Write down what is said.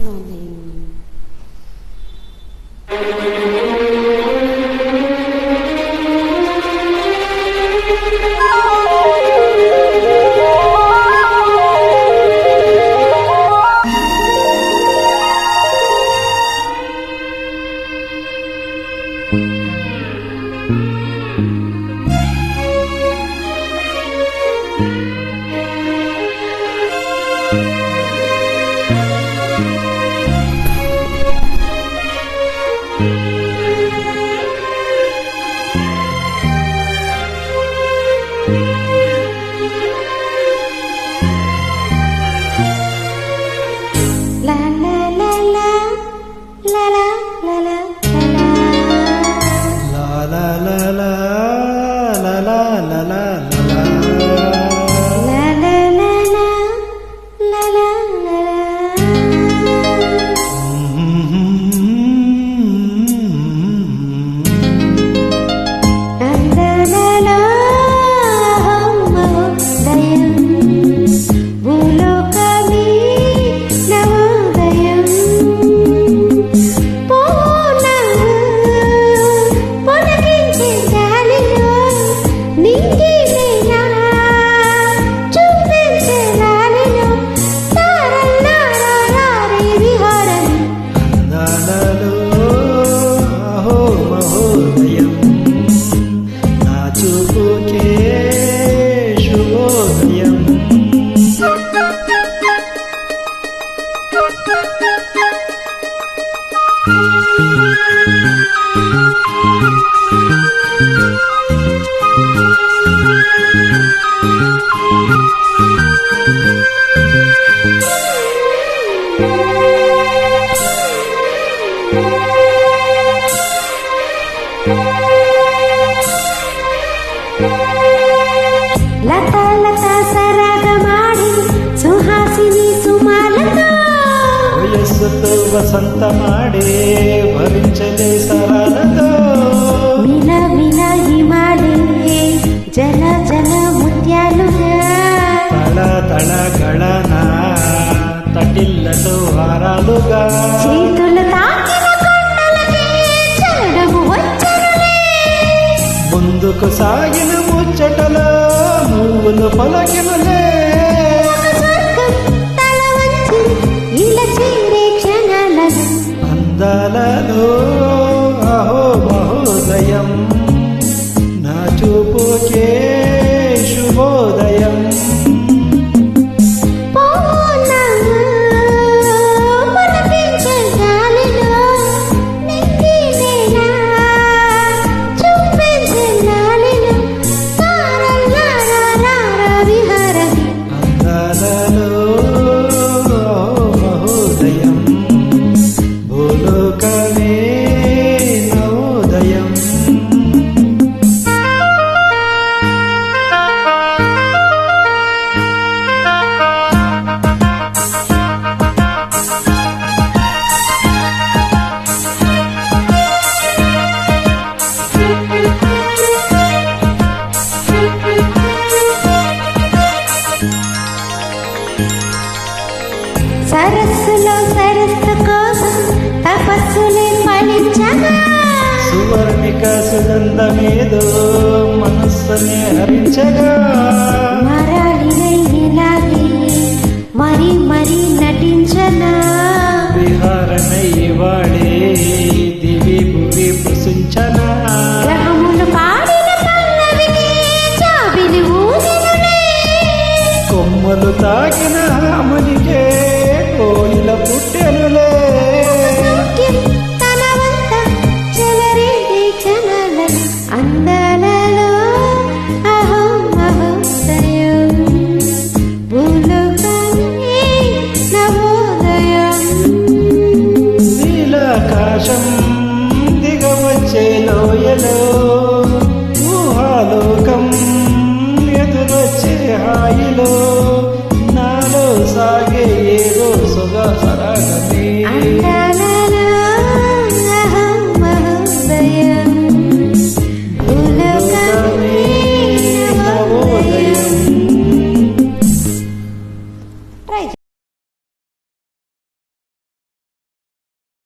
శుభోదయం. లతా లతా సరాగమాడి సుహాసిని సుమాలతో వయస్సుతో వసంత మాడే భరించలే సరాలతో మిల మిల హిమాలే జల జల ముత్యాలుగా తళ తళ గళన తటిల్లతో హారాలుగా చేతుల తాకిన కొండలకే చలనము వచ్చరులే ముందుకు సాగిన ముచ్చటలో నువ్వులు పలకినలే స్వర్గం తల వంచి ఇలా చేరే క్షణాలను అందాలలో అహో మహోదయం నా చూపుకే శుభోదయం సరస్సులో సరస్సు కోసం తపస్సులే ఫలించగా సువర్ణిక సుగంధమేదో మనస్సుని హరించగా మరాలినై ఇలాగే మరి మరి నటించనా విహారమై వాడే దివి భువి ప్రశంచనా గ్రహములు పాడిన పల్లవికి చాబిలి ఊదినులే కొమ్మలు తాకిన హామనికే కోయిల పుట్టెనులే సౌఖ్యం తన వంత చెలరేగే క్షణాలను అందాలలో అహో మహోదయం భూలోకానికి నవోదయం నీలాకాశం దిగవచ్చే లోయలో ఊహాలోకం ఎదురొచ్చే హాయిలో నాలో సాగే ఏదో సుగా సరాగమే